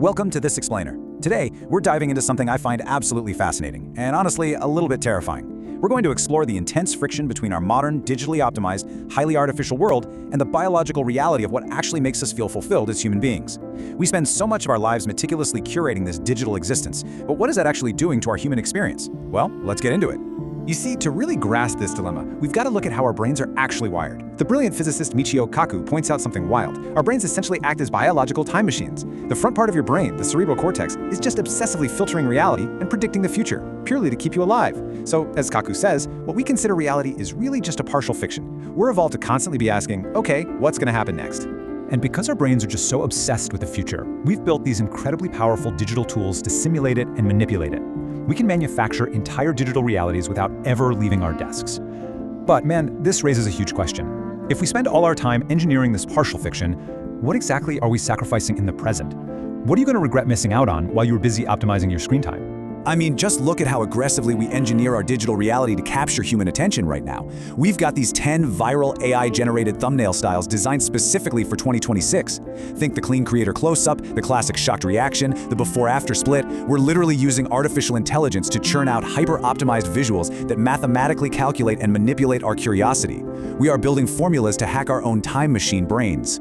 Welcome to This Explainer. Today, we're diving into something I find absolutely fascinating, and honestly, a little bit terrifying. We're going to explore the intense friction between our modern, digitally optimized, highly artificial world and the biological reality of what actually makes us feel fulfilled as human beings. We spend so much of our lives meticulously curating this digital existence, but what is that actually doing to our human experience? Well, let's get into it. You see, to really grasp this dilemma, we've got to look at how our brains are actually wired. The brilliant physicist Michio Kaku points out something wild. Our brains essentially act as biological time machines. The front part of your brain, the cerebral cortex, is just obsessively filtering reality and predicting the future, purely to keep you alive. So, as Kaku says, what we consider reality is really just a partial fiction. We're evolved to constantly be asking, okay, what's going to happen next? And because our brains are just so obsessed with the future, we've built these incredibly powerful digital tools to simulate it and manipulate it. We can manufacture entire digital realities without ever leaving our desks. But man, this raises a huge question. If we spend all our time engineering this partial fiction, what exactly are we sacrificing in the present? What are you going to regret missing out on while you were busy optimizing your screen time? I mean, just look at how aggressively we engineer our digital reality to capture human attention right now. We've got these 10 viral AI-generated thumbnail styles designed specifically for 2026. Think the clean creator close-up, the classic shocked reaction, the before-after split. We're literally using artificial intelligence to churn out hyper-optimized visuals that mathematically calculate and manipulate our curiosity. We are building formulas to hack our own time machine brains.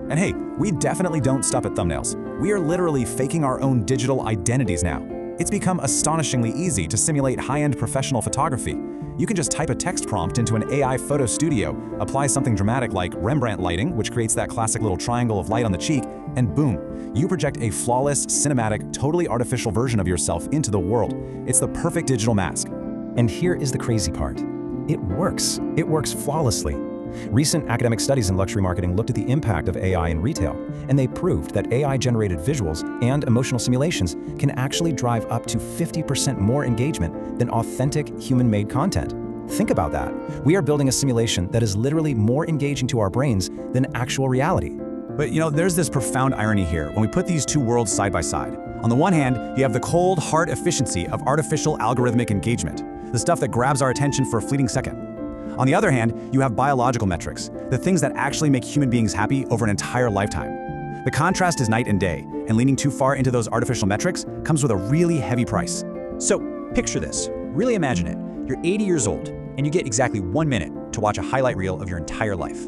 And hey, we definitely don't stop at thumbnails. We are literally faking our own digital identities now. It's become astonishingly easy to simulate high-end professional photography. You can just type a text prompt into an AI photo studio, apply something dramatic like Rembrandt lighting, which creates that classic little triangle of light on the cheek, and boom, you project a flawless, cinematic, totally artificial version of yourself into the world. It's the perfect digital mask. And here is the crazy part. It works. It works flawlessly. Recent academic studies in luxury marketing looked at the impact of AI in retail, and they proved that AI-generated visuals and emotional simulations can actually drive up to 50% more engagement than authentic human-made content. Think about that. We are building a simulation that is literally more engaging to our brains than actual reality. But there's this profound irony here when we put these two worlds side by side. On the one hand, you have the cold, hard efficiency of artificial algorithmic engagement, the stuff that grabs our attention for a fleeting second. On the other hand, you have biological metrics, the things that actually make human beings happy over an entire lifetime. The contrast is night and day, and leaning too far into those artificial metrics comes with a really heavy price. So, picture this. Really imagine it. You're 80 years old, and you get exactly 1 minute to watch a highlight reel of your entire life.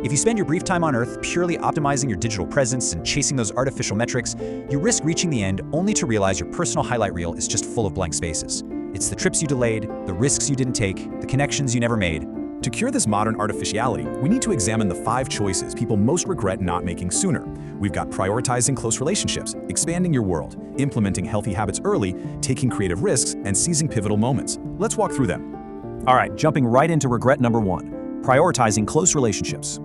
If you spend your brief time on Earth purely optimizing your digital presence and chasing those artificial metrics, you risk reaching the end only to realize your personal highlight reel is just full of blank spaces. It's the trips you delayed, the risks you didn't take, the connections you never made. To cure this modern artificiality, we need to examine the 5 choices people most regret not making sooner. We've got prioritizing close relationships, expanding your world, implementing healthy habits early, taking creative risks, and seizing pivotal moments. Let's walk through them. All right, jumping right into regret number 1, prioritizing close relationships.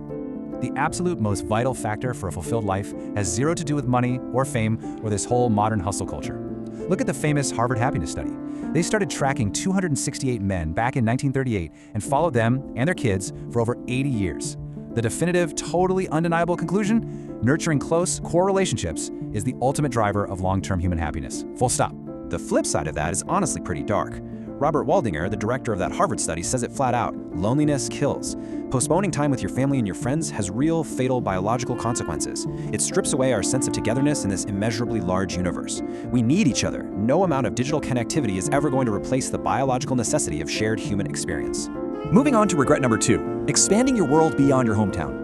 The absolute most vital factor for a fulfilled life has zero to do with money or fame or this whole modern hustle culture. Look at the famous Harvard happiness study. They started tracking 268 men back in 1938 and followed them and their kids for over 80 years. The definitive, totally undeniable conclusion? Nurturing close, core relationships is the ultimate driver of long-term human happiness. Full stop. The flip side of that is honestly pretty dark. Robert Waldinger, the director of that Harvard study, says it flat out: loneliness kills. Postponing time with your family and your friends has real, fatal biological consequences. It strips away our sense of togetherness in this immeasurably large universe. We need each other. No amount of digital connectivity is ever going to replace the biological necessity of shared human experience. Moving on to regret number 2, expanding your world beyond your hometown.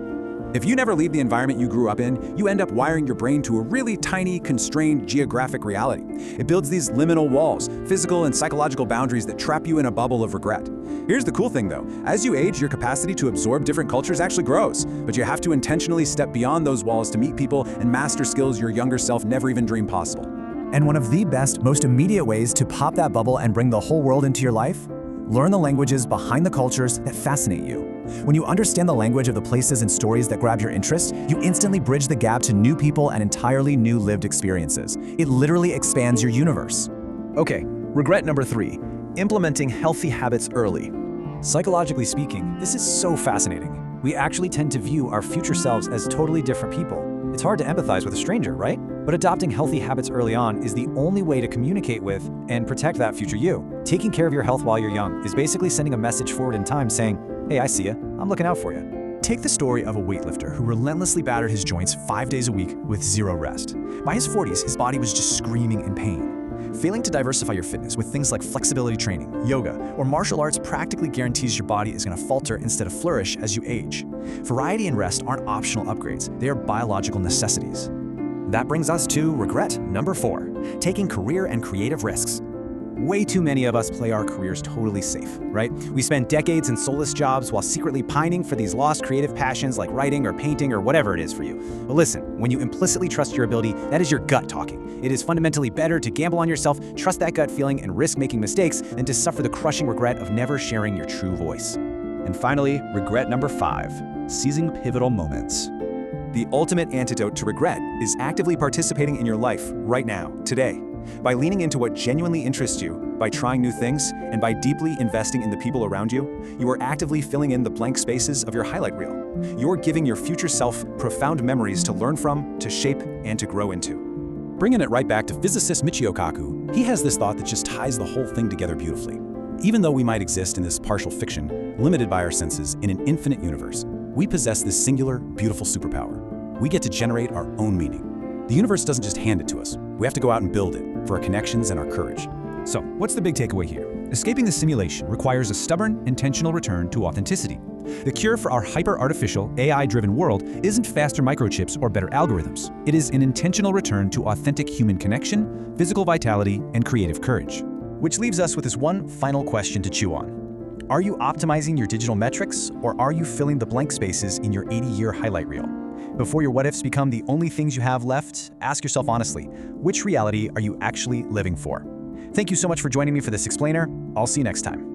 If you never leave the environment you grew up in, you end up wiring your brain to a really tiny, constrained geographic reality. It builds these liminal walls, physical and psychological boundaries that trap you in a bubble of regret. Here's the cool thing though, as you age, your capacity to absorb different cultures actually grows, but you have to intentionally step beyond those walls to meet people and master skills your younger self never even dreamed possible. And one of the best, most immediate ways to pop that bubble and bring the whole world into your life? Learn the languages behind the cultures that fascinate you. When you understand the language of the places and stories that grab your interest, you instantly bridge the gap to new people and entirely new lived experiences. It literally expands your universe. Okay, regret number 3, implementing healthy habits early. Psychologically speaking, this is so fascinating. We actually tend to view our future selves as totally different people. It's hard to empathize with a stranger, right? But adopting healthy habits early on is the only way to communicate with and protect that future you. Taking care of your health while you're young is basically sending a message forward in time saying, hey, I see ya, I'm looking out for you. Take the story of a weightlifter who relentlessly battered his joints 5 days a week with zero rest. By his 40s, his body was just screaming in pain. Failing to diversify your fitness with things like flexibility training, yoga, or martial arts practically guarantees your body is going to falter instead of flourish as you age. Variety and rest aren't optional upgrades, they are biological necessities. That brings us to regret number 4, taking career and creative risks. Way too many of us play our careers totally safe, right? We spend decades in soulless jobs while secretly pining for these lost creative passions like writing or painting or whatever it is for you. But listen, when you implicitly trust your ability, that is your gut talking. It is fundamentally better to gamble on yourself, trust that gut feeling, and risk making mistakes than to suffer the crushing regret of never sharing your true voice. And finally, regret number 5, seizing pivotal moments. The ultimate antidote to regret is actively participating in your life right now, today. By leaning into what genuinely interests you, by trying new things, and by deeply investing in the people around you, you are actively filling in the blank spaces of your highlight reel. You're giving your future self profound memories to learn from, to shape, and to grow into. Bringing it right back to physicist Michio Kaku, he has this thought that just ties the whole thing together beautifully. Even though we might exist in this partial fiction, limited by our senses in an infinite universe, we possess this singular, beautiful superpower. We get to generate our own meaning. The universe doesn't just hand it to us. We have to go out and build it for our connections and our courage. So, what's the big takeaway here? Escaping the simulation requires a stubborn, intentional return to authenticity. The cure for our hyper-artificial, AI-driven world isn't faster microchips or better algorithms. It is an intentional return to authentic human connection, physical vitality, and creative courage. Which leaves us with this one final question to chew on. Are you optimizing your digital metrics, or are you filling the blank spaces in your 80-year highlight reel? Before your what-ifs become the only things you have left, ask yourself honestly, which reality are you actually living for? Thank you so much for joining me for this explainer. I'll see you next time.